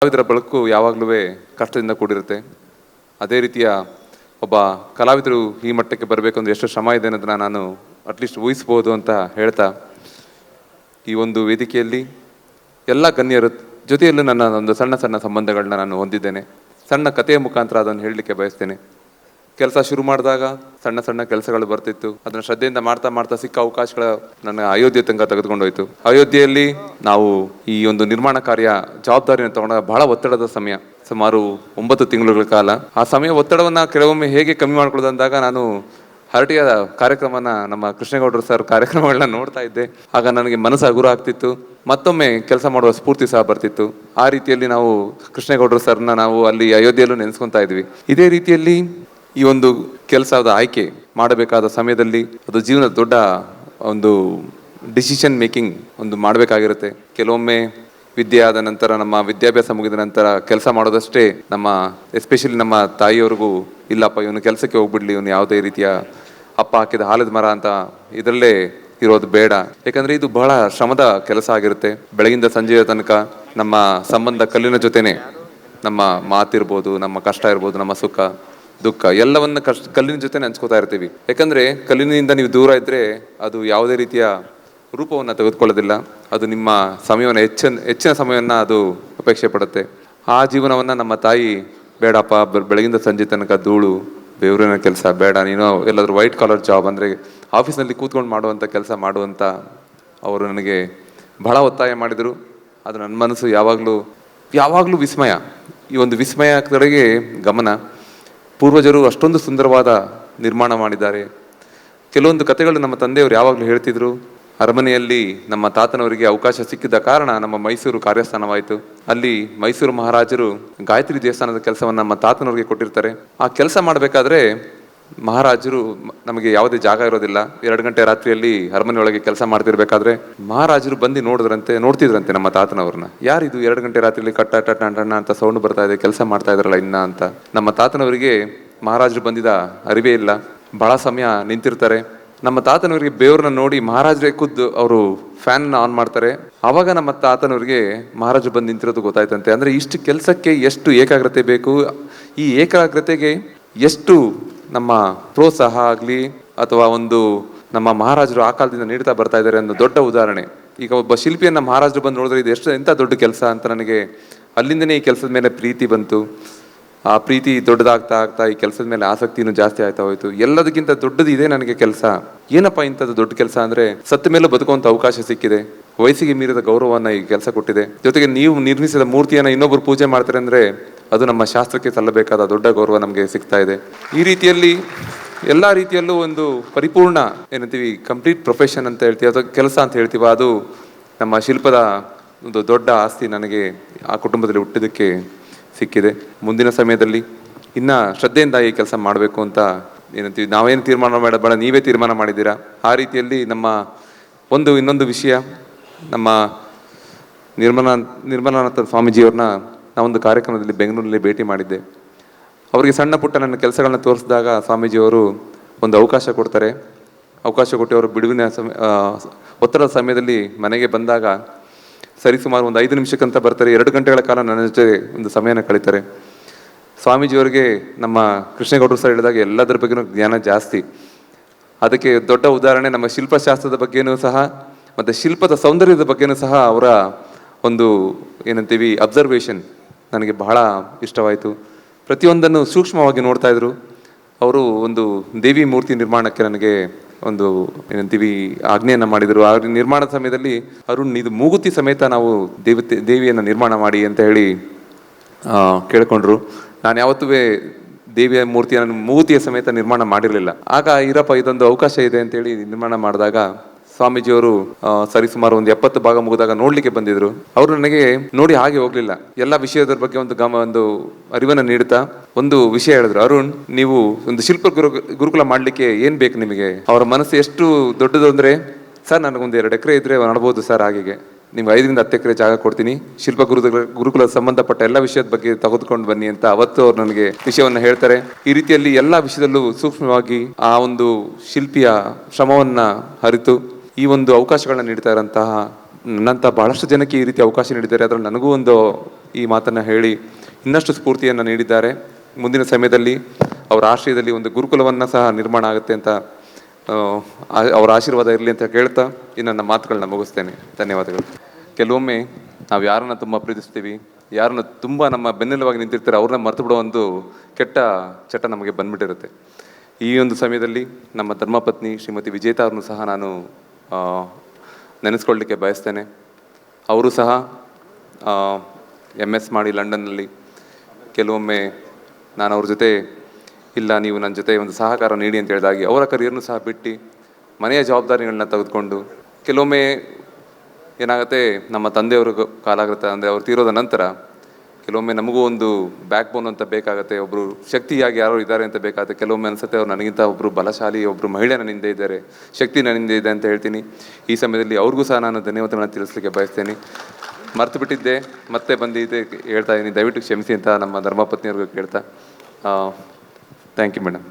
ಕಲಾವಿದರ ಬೆಳಕು ಯಾವಾಗಲೂ ಕಷ್ಟದಿಂದ ಕೂಡಿರುತ್ತೆ. ಅದೇ ರೀತಿಯ ಒಬ್ಬ ಕಲಾವಿದರು ಈ ಮಟ್ಟಕ್ಕೆ ಬರಬೇಕು ಅಂದ್ರೆ ಎಷ್ಟು ಶ್ರಮ ಇದೆ ಅನ್ನೋದನ್ನ ನಾನು ಅಟ್ಲೀಸ್ಟ್ ಊಹಿಸ್ಬೋದು ಅಂತ ಹೇಳ್ತಾ, ಈ ಒಂದು ವೇದಿಕೆಯಲ್ಲಿ ಎಲ್ಲ ಗಣ್ಯರ ಜೊತೆಯಲ್ಲೂ ನನ್ನ ಒಂದು ಸಣ್ಣ ಸಣ್ಣ ಸಂಬಂಧಗಳನ್ನ ನಾನು ಹೊಂದಿದ್ದೇನೆ. ಸಣ್ಣ ಕಥೆಯ ಮುಖಾಂತರ ಅದನ್ನು ಹೇಳಲಿಕ್ಕೆ ಬಯಸ್ತೇನೆ. ಕೆಲಸ ಶುರು ಮಾಡಿದಾಗ ಸಣ್ಣ ಸಣ್ಣ ಕೆಲಸಗಳು ಬರ್ತಿತ್ತು. ಅದನ್ನು ಶ್ರದ್ಧೆಯಿಂದ ಮಾಡ್ತಾ ಮಾಡ್ತಾ ಸಿಕ್ಕ ಅವಕಾಶಗಳ ನನ್ನ ಅಯೋಧ್ಯೆ ತನಕ ತೆಗೆದುಕೊಂಡೋಯ್ತು. ಅಯೋಧ್ಯೆಯಲ್ಲಿ ನಾವು ಈ ಒಂದು ನಿರ್ಮಾಣ ಕಾರ್ಯ ಜವಾಬ್ದಾರಿಯನ್ನು ತಗೊಂಡಾಗ ಬಹಳ ಒತ್ತಡದ ಸಮಯ, ಸುಮಾರು 9 ತಿಂಗಳುಗಳ ಕಾಲ. ಆ ಸಮಯ ಒತ್ತಡವನ್ನ ಕೆಲವೊಮ್ಮೆ ಹೇಗೆ ಕಮ್ಮಿ ಮಾಡ್ಕೊಳ್ಳೋದಂದಾಗ ನಾನು ಹರಟೆಯ ಕಾರ್ಯಕ್ರಮನ, ನಮ್ಮ ಕೃಷ್ಣೇಗೌಡರು ಸರ್ ಕಾರ್ಯಕ್ರಮಗಳನ್ನ ನೋಡ್ತಾ ಇದ್ದೆ. ಆಗ ನನಗೆ ಮನಸ್ಸು ಹಗುರ ಆಗ್ತಿತ್ತು, ಮತ್ತೊಮ್ಮೆ ಕೆಲಸ ಮಾಡುವ ಸ್ಫೂರ್ತಿ ಸಹ ಬರ್ತಿತ್ತು. ಆ ರೀತಿಯಲ್ಲಿ ನಾವು ಕೃಷ್ಣೇಗೌಡರು ಸರ್ನ ನಾವು ಅಲ್ಲಿ ಅಯೋಧ್ಯೆಯಲ್ಲೂ ನೆನೆಸ್ಕೊತಾ ಇದ್ವಿ. ಇದೇ ರೀತಿಯಲ್ಲಿ ಈ ಒಂದು ಕೆಲಸದ ಆಯ್ಕೆ ಮಾಡಬೇಕಾದ ಸಮಯದಲ್ಲಿ ಅದು ಜೀವನದ ದೊಡ್ಡ ಒಂದು ಡಿಸಿಷನ್ ಮೇಕಿಂಗ್ ಒಂದು ಮಾಡಬೇಕಾಗಿರುತ್ತೆ. ಕೆಲವೊಮ್ಮೆ ವಿದ್ಯೆ ಆದ ನಂತರ, ನಮ್ಮ ವಿದ್ಯಾಭ್ಯಾಸ ಮುಗಿದ ನಂತರ ಕೆಲಸ ಮಾಡೋದಷ್ಟೇ ನಮ್ಮ ಎಸ್ಪೆಷಲಿ ನಮ್ಮ ತಾಯಿಯವ್ರಿಗೂ, ಇಲ್ಲಪ್ಪ ಇವನು ಕೆಲಸಕ್ಕೆ ಹೋಗ್ಬಿಡ್ಲಿ, ಇವನು ಯಾವುದೇ ರೀತಿಯ ಅಪ್ಪ ಹಾಕಿದ ಹಾಲದ ಮರ ಅಂತ ಇದರಲ್ಲೇ ಇರೋದು ಬೇಡ. ಯಾಕಂದ್ರೆ ಇದು ಬಹಳ ಶ್ರಮದ ಕೆಲಸ ಆಗಿರುತ್ತೆ. ಬೆಳಗಿಂದ ಸಂಜೆಯ ತನಕ ನಮ್ಮ ಸಂಬಂಧ ಕಲ್ಲಿನ ಜೊತೆನೆ, ನಮ್ಮ ಮಾತಿರ್ಬೋದು, ನಮ್ಮ ಕಷ್ಟ ಇರ್ಬೋದು, ನಮ್ಮ ಸುಖ ದುಃಖ ಎಲ್ಲವನ್ನ ಕಲ್ಲಿನ ಜೊತೆ ಹಂಚ್ಕೋತಾ ಇರ್ತೀವಿ. ಯಾಕಂದ್ರೆ ಕಲ್ಲಿನಿಂದ ನೀವು ದೂರ ಇದ್ರೆ ಅದು ಯಾವುದೇ ರೀತಿಯ ರೂಪವನ್ನು ತೆಗೆದುಕೊಳ್ಳೋದಿಲ್ಲ. ಅದು ನಿಮ್ಮ ಸಮಯವನ್ನು ಹೆಚ್ಚಿನ ಸಮಯವನ್ನು ಅದು ಅಪೇಕ್ಷೆ ಪಡುತ್ತೆ. ಆ ಜೀವನವನ್ನು ನಮ್ಮ ತಾಯಿ, ಬೇಡಪ್ಪ ಬೆಳಗಿಂದ ಸಂಜೆ ತನಕ ಧೂಳು ಬೆವರಿನ ಕೆಲಸ ಬೇಡ, ನೀನು ಎಲ್ಲಾದ್ರೂ ವೈಟ್ ಕಾಲರ್ ಜಾಬ್ ಅಂದರೆ ಆಫೀಸ್ನಲ್ಲಿ ಕೂತ್ಕೊಂಡು ಮಾಡುವಂಥ ಕೆಲಸ ಮಾಡುವಂಥ ಅವರು ನನಗೆ ಬಹಳ ಒತ್ತಾಯ ಮಾಡಿದರು. ಅದು ನನ್ನ ಮನಸ್ಸು ಯಾವಾಗಲೂ ವಿಸ್ಮಯ. ಈ ಒಂದು ವಿಸ್ಮಯ ಕಡೆಗೆ ಗಮನ. ಪೂರ್ವಜರು ಅಷ್ಟೊಂದು ಸುಂದರವಾದ ನಿರ್ಮಾಣ ಮಾಡಿದ್ದಾರೆ. ಕೆಲವೊಂದು ಕಥೆಗಳು ನಮ್ಮ ತಂದೆಯವರು ಯಾವಾಗಲೂ ಹೇಳ್ತಿದ್ರು. ಅರಮನೆಯಲ್ಲಿ ನಮ್ಮ ತಾತನವರಿಗೆ ಅವಕಾಶ ಸಿಕ್ಕಿದ ಕಾರಣ ನಮ್ಮ ಮೈಸೂರು ಕಾರ್ಯಸ್ಥಾನವಾಯಿತು. ಅಲ್ಲಿ ಮೈಸೂರು ಮಹಾರಾಜರು ಗಾಯತ್ರಿ ದೇವಸ್ಥಾನದ ಕೆಲಸವನ್ನು ನಮ್ಮ ತಾತನವರಿಗೆ ಕೊಟ್ಟಿರ್ತಾರೆ. ಆ ಕೆಲಸ ಮಾಡಬೇಕಾದ್ರೆ ಮಹಾರಾಜರು, ನಮಗೆ ಯಾವುದೇ ಜಾಗ ಇರೋದಿಲ್ಲ, 2 ಗಂಟೆ ರಾತ್ರಿಯಲ್ಲಿ ಅರಮನೆ ಒಳಗೆ ಕೆಲಸ ಮಾಡ್ತಿರ್ಬೇಕಾದ್ರೆ ಮಹಾರಾಜರು ಬಂದು ನೋಡ್ತಿದ್ರಂತೆ ನಮ್ಮ ತಾತನವ್ರನ್ನ. ಯಾರಿದು 2 ಗಂಟೆ ರಾತ್ರಿಯಲ್ಲಿ ಕಟ್ಟ ಟಣ್ಣ ಅಂತ ಸೌಂಡ್ ಬರ್ತಾ ಇದೆ, ಕೆಲಸ ಮಾಡ್ತಾ ಇದ್ರಲ್ಲ ಇನ್ನ ಅಂತ. ನಮ್ಮ ತಾತನವರಿಗೆ ಮಹಾರಾಜರು ಬಂದಿದ್ದ ಅರಿವೇ ಇಲ್ಲ. ಬಹಳ ಸಮಯ ನಿಂತಿರ್ತಾರೆ. ನಮ್ಮ ತಾತನವರಿಗೆ ಬೇವ್ರನ್ನ ನೋಡಿ ಮಹಾರಾಜರೇ ಖುದ್ದು ಅವರು ಫ್ಯಾನ್ ಆನ್ ಮಾಡ್ತಾರೆ. ಆವಾಗ ನಮ್ಮ ತಾತನವರಿಗೆ ಮಹಾರಾಜರು ಬಂದು ನಿಂತಿರೋದು ಗೊತ್ತಾಯ್ತಂತೆ. ಅಂದ್ರೆ ಇಷ್ಟು ಕೆಲಸಕ್ಕೆ ಎಷ್ಟು ಏಕಾಗ್ರತೆ ಬೇಕು, ಈ ಏಕಾಗ್ರತೆಗೆ ಎಷ್ಟು ನಮ್ಮ ಪ್ರೋತ್ಸಾಹ ಆಗಲಿ ಅಥವಾ ಒಂದು ನಮ್ಮ ಮಹಾರಾಜರು ಆ ಕಾಲದಿಂದ ನೀಡ್ತಾ ಬರ್ತಾ ಇದ್ದಾರೆ ಅನ್ನೋ ದೊಡ್ಡ ಉದಾಹರಣೆ. ಈಗ ಒಬ್ಬ ಶಿಲ್ಪಿಯನ್ನ ಮಹಾರಾಜರು ಬಂದು ನೋಡಿದ್ರೆ ಇದು ಎಂಥ ದೊಡ್ಡ ಕೆಲಸ ಅಂತ ನನಗೆ ಅಲ್ಲಿಂದನೇ ಈ ಕೆಲಸದ ಮೇಲೆ ಪ್ರೀತಿ ಬಂತು. ಆ ಪ್ರೀತಿ ದೊಡ್ಡದಾಗ್ತಾ ಆಗ್ತಾ ಈ ಕೆಲಸದ ಮೇಲೆ ಆಸಕ್ತಿನೂ ಜಾಸ್ತಿ ಆಯ್ತಾ ಹೋಯ್ತು. ಎಲ್ಲದಕ್ಕಿಂತ ದೊಡ್ಡದು ಇದೆ ನನಗೆ ಕೆಲಸ. ಏನಪ್ಪ ಇಂಥದ್ದು ದೊಡ್ಡ ಕೆಲಸ ಅಂದ್ರೆ, ಸತ್ತ ಮೇಲೂ ಬದುಕುವಂತ ಅವಕಾಶ ಸಿಕ್ಕಿದೆ, ವಯಸ್ಸಿಗೆ ಮೀರಿದ ಗೌರವವನ್ನ ಈ ಕೆಲಸ ಕೊಟ್ಟಿದೆ. ಜೊತೆಗೆ ನೀವು ನಿರ್ಮಿಸಿದ ಮೂರ್ತಿಯನ್ನ ಇನ್ನೊಬ್ರು ಪೂಜೆ ಮಾಡ್ತಾರೆ ಅಂದ್ರೆ ಅದು ನಮ್ಮ ಶಾಸ್ತ್ರಕ್ಕೆ ಸಲ್ಲಬೇಕಾದ ದೊಡ್ಡ ಗೌರವ ನಮಗೆ ಸಿಗ್ತಾ ಇದೆ. ಈ ರೀತಿಯಲ್ಲಿ ಎಲ್ಲ ರೀತಿಯಲ್ಲೂ ಒಂದು ಪರಿಪೂರ್ಣ ಏನಂತೀವಿ, ಕಂಪ್ಲೀಟ್ ಪ್ರೊಫೆಷನ್ ಅಂತ ಹೇಳ್ತೀವಿ ಅಥವಾ ಕೆಲಸ ಅಂತ ಹೇಳ್ತೀವ, ಅದು ನಮ್ಮ ಶಿಲ್ಪದ ಒಂದು ದೊಡ್ಡ ಆಸ್ತಿ ನನಗೆ ಆ ಕುಟುಂಬದಲ್ಲಿ ಹುಟ್ಟಿದಕ್ಕೆ ಸಿಕ್ಕಿದೆ. ಮುಂದಿನ ಸಮಯದಲ್ಲಿ ಇನ್ನ ಶ್ರದ್ಧೆಯಿಂದ ಈ ಕೆಲಸ ಮಾಡಬೇಕು ಅಂತ ಏನಂತೀವಿ, ನಾವೇನು ತೀರ್ಮಾನ ಬೇಡ, ನೀವೇ ತೀರ್ಮಾನ ಮಾಡಿದ್ದೀರಾ. ಆ ರೀತಿಯಲ್ಲಿ ನಮ್ಮ ಇನ್ನೊಂದು ವಿಷಯ, ನಮ್ಮ ನಿರ್ಮಲಾನಂದ ಸ್ವಾಮೀಜಿಯವ್ರನ್ನ ನಾವೊಂದು ಕಾರ್ಯಕ್ರಮದಲ್ಲಿ ಬೆಂಗಳೂರಲ್ಲಿ ಭೇಟಿ ಮಾಡಿದ್ದೆ. ಅವರಿಗೆ ಸಣ್ಣ ಪುಟ್ಟ ನನ್ನ ಕೆಲಸಗಳನ್ನ ತೋರಿಸಿದಾಗ ಸ್ವಾಮೀಜಿಯವರು ಒಂದು ಅವಕಾಶ ಕೊಡ್ತಾರೆ. ಅವಕಾಶ ಕೊಟ್ಟು ಅವರು ಬಿಡುವಿನ ಒತ್ತಡದ ಸಮಯದಲ್ಲಿ ಮನೆಗೆ ಬಂದಾಗ ಸರಿಸುಮಾರು ಒಂದು 5 ನಿಮಿಷಕ್ಕಂತ ಬರ್ತಾರೆ. 2 ಗಂಟೆಗಳ ಕಾಲ ನನ್ನ ಜೊತೆ ಒಂದು ಸಮಯನ ಕಳೀತಾರೆ. ಸ್ವಾಮೀಜಿಯವರಿಗೆ ನಮ್ಮ ಕೃಷ್ಣೇಗೌಡರು ಸರ್ ಹೇಳಿದಾಗ ಎಲ್ಲದರ ಬಗ್ಗೆನೂ ಜ್ಞಾನ ಜಾಸ್ತಿ. ಅದಕ್ಕೆ ದೊಡ್ಡ ಉದಾಹರಣೆ ನಮ್ಮ ಶಿಲ್ಪಶಾಸ್ತ್ರದ ಬಗ್ಗೆನೂ ಸಹ ಮತ್ತು ಶಿಲ್ಪದ ಸೌಂದರ್ಯದ ಬಗ್ಗೆನೂ ಸಹ ಅವರ ಒಂದು ಏನಂತೀವಿ ಅಬ್ಸರ್ವೇಷನ್ ನನಗೆ ಬಹಳ ಇಷ್ಟವಾಯಿತು. ಪ್ರತಿಯೊಂದನ್ನು ಸೂಕ್ಷ್ಮವಾಗಿ ನೋಡ್ತಾ ಇದ್ರು. ಅವರು ಒಂದು ದೇವಿ ಮೂರ್ತಿ ನಿರ್ಮಾಣಕ್ಕೆ ನನಗೆ ಒಂದು ಏನಂತೀವಿ ಆಜ್ಞೆಯನ್ನು ಮಾಡಿದರು. ಆ ನಿರ್ಮಾಣದ ಸಮಯದಲ್ಲಿ ಅರುಣ್, ಇದು ಮೂಗುತಿ ಸಮೇತ ನಾವು ದೇವಿಯನ್ನು ನಿರ್ಮಾಣ ಮಾಡಿ ಅಂತ ಹೇಳಿ ಕೇಳ್ಕೊಂಡ್ರು. ನಾನು ಯಾವತ್ತೂ ದೇವಿಯ ಮೂರ್ತಿಯನ್ನು ಮೂಗುತಿಯ ಸಮೇತ ನಿರ್ಮಾಣ ಮಾಡಿರಲಿಲ್ಲ. ಆಗ ಇರಪ್ಪ ಇದೊಂದು ಅವಕಾಶ ಇದೆ ಅಂತೇಳಿ ನಿರ್ಮಾಣ ಮಾಡಿದಾಗ ಸ್ವಾಮೀಜಿಯವರು ಸರಿಸುಮಾರು ಒಂದು 70 ಭಾಗ ಮುಗಿದಾಗ ನೋಡ್ಲಿಕ್ಕೆ ಬಂದಿದ್ರು. ಅವರು ನನಗೆ ನೋಡಿ ಹಾಗೆ ಹೋಗ್ಲಿಲ್ಲ, ಎಲ್ಲ ವಿಷಯದ ಬಗ್ಗೆ ಒಂದು ಅರಿವನ್ನು ನೀಡುತ್ತಾ ಒಂದು ವಿಷಯ ಹೇಳಿದ್ರು. ಅರುಣ್, ನೀವು ಒಂದು ಶಿಲ್ಪ ಗುರುಕುಲ ಮಾಡ್ಲಿಕ್ಕೆ ಏನ್ ಬೇಕು ನಿಮಗೆ? ಅವರ ಮನಸ್ಸು ಎಷ್ಟು ದೊಡ್ಡದು ಅಂದ್ರೆ, ಸರ್ ನನಗೊಂದು 2 ಎಕರೆ ಇದ್ರೆ ನಡ್ಬೋದು ಸರ್, ಹಾಗೆ ನಿಮ್ಗೆ 5 ರಿಂದ 10 ಎಕರೆ ಜಾಗ ಕೊಡ್ತೀನಿ, ಶಿಲ್ಪ ಗುರುಕುಲ ಸಂಬಂಧಪಟ್ಟ ಎಲ್ಲ ವಿಷಯದ ಬಗ್ಗೆ ತೆಗೆದುಕೊಂಡು ಬನ್ನಿ ಅಂತ ಅವತ್ತು ಅವ್ರು ನನಗೆ ವಿಷಯವನ್ನ ಹೇಳ್ತಾರೆ. ಈ ರೀತಿಯಲ್ಲಿ ಎಲ್ಲಾ ವಿಷಯದಲ್ಲೂ ಸೂಕ್ಷ್ಮವಾಗಿ ಆ ಒಂದು ಶಿಲ್ಪಿಯ ಶ್ರಮವನ್ನ ಅರಿತು ಈ ಒಂದು ಅವಕಾಶಗಳನ್ನ ನೀಡ್ತಾ ಇರೋಂತಹ ನನ್ನಂಥ ಭಾಳಷ್ಟು ಜನಕ್ಕೆ ಈ ರೀತಿ ಅವಕಾಶ ನೀಡಿದ್ದಾರೆ. ಅದರಲ್ಲಿ ನನಗೂ ಒಂದು ಈ ಮಾತನ್ನು ಹೇಳಿ ಇನ್ನಷ್ಟು ಸ್ಫೂರ್ತಿಯನ್ನು ನೀಡಿದ್ದಾರೆ. ಮುಂದಿನ ಸಮಯದಲ್ಲಿ ಅವರ ಆಶ್ರಯದಲ್ಲಿ ಒಂದು ಗುರುಕುಲವನ್ನು ಸಹ ನಿರ್ಮಾಣ ಆಗುತ್ತೆ ಅಂತ ಅವರ ಆಶೀರ್ವಾದ ಇರಲಿ ಅಂತ ಕೇಳ್ತಾ ಈ ನನ್ನ ಮಾತುಗಳನ್ನ ಮುಗಿಸ್ತೇನೆ. ಧನ್ಯವಾದಗಳು. ಕೆಲವೊಮ್ಮೆ ನಾವು ಯಾರನ್ನ ತುಂಬ ಪ್ರೀತಿಸ್ತೀವಿ, ಯಾರನ್ನ ತುಂಬ ನಮ್ಮ ಬೆನ್ನೆಲುವಾಗಿ ನಿಂತಿರ್ತಾರೆ, ಅವ್ರನ್ನ ಮರೆತು ಬಿಡೋ ಒಂದು ಕೆಟ್ಟ ಚಟ ನಮಗೆ ಬಂದ್ಬಿಟ್ಟಿರುತ್ತೆ. ಈ ಒಂದು ಸಮಯದಲ್ಲಿ ನಮ್ಮ ಧರ್ಮಪತ್ನಿ ಶ್ರೀಮತಿ ವಿಜೇತಾ ಅವ್ರನ್ನೂ ಸಹ ನಾನು ನೆನೆಸ್ಕೊಳ್ಳಲಿಕ್ಕೆ ಬಯಸ್ತೇನೆ. ಅವರು ಸಹ MS ಮಾಡಿ ಲಂಡನ್ನಲ್ಲಿ ಕೆಲವೊಮ್ಮೆ ನಾನು ಅವ್ರ ಜೊತೆ ಇಲ್ಲ ನೀವು ನನ್ನ ಜೊತೆ ಒಂದು ಸಹಕಾರ ನೀಡಿ ಅಂತ ಹೇಳಿದಾಗಿ ಅವರ ಕರಿಯರ್ನು ಸಹ ಬಿಟ್ಟು ಮನೆಯ ಜವಾಬ್ದಾರಿಗಳನ್ನ ತೆಗೆದುಕೊಂಡು ಕೆಲವೊಮ್ಮೆ ಏನಾಗುತ್ತೆ ನಮ್ಮ ತಂದೆಯವರು ಕಾಲಾಗುತ್ತೆ ಅಂದರೆ ಅವ್ರು ತೀರೋದ ನಂತರ ಕೆಲವೊಮ್ಮೆ ನಮಗೂ ಒಂದು ಬ್ಯಾಕ್ ಬೋನ್ ಅಂತ ಬೇಕಾಗುತ್ತೆ, ಒಬ್ಬರು ಶಕ್ತಿಯಾಗಿ ಯಾರು ಇದ್ದಾರೆ ಅಂತ ಬೇಕಾಗುತ್ತೆ. ಕೆಲವೊಮ್ಮೆ ಅನಿಸುತ್ತೆ ಅವ್ರು ನನಗಿಂತ ಒಬ್ಬರು ಬಲಶಾಲಿ, ಒಬ್ಬರು ಮಹಿಳೆ ನನ್ನಿಂದ ಇದ್ದಾರೆ, ಶಕ್ತಿ ನನ್ನಿಂದ ಇದೆ ಅಂತ ಹೇಳ್ತೀನಿ. ಈ ಸಮಯದಲ್ಲಿ ಅವ್ರಿಗೂ ಸಹ ನಾನು ಧನ್ಯವಾದಗಳನ್ನು ತಿಳಿಸ್ಲಿಕ್ಕೆ ಬಯಸ್ತೇನೆ. ಮರ್ತು ಬಿಟ್ಟಿದ್ದೆ, ಮತ್ತೆ ಬಂದಿದ್ದೆ ಹೇಳ್ತಾ ಇದ್ದೀನಿ, ದಯವಿಟ್ಟು ಕ್ಷಮಿಸಿ ಅಂತ ನಮ್ಮ ಧರ್ಮಪತ್ನಿಯವ್ರಿಗೂ ಕೇಳ್ತಾ ಥ್ಯಾಂಕ್ ಯು ಮೇಡಮ್.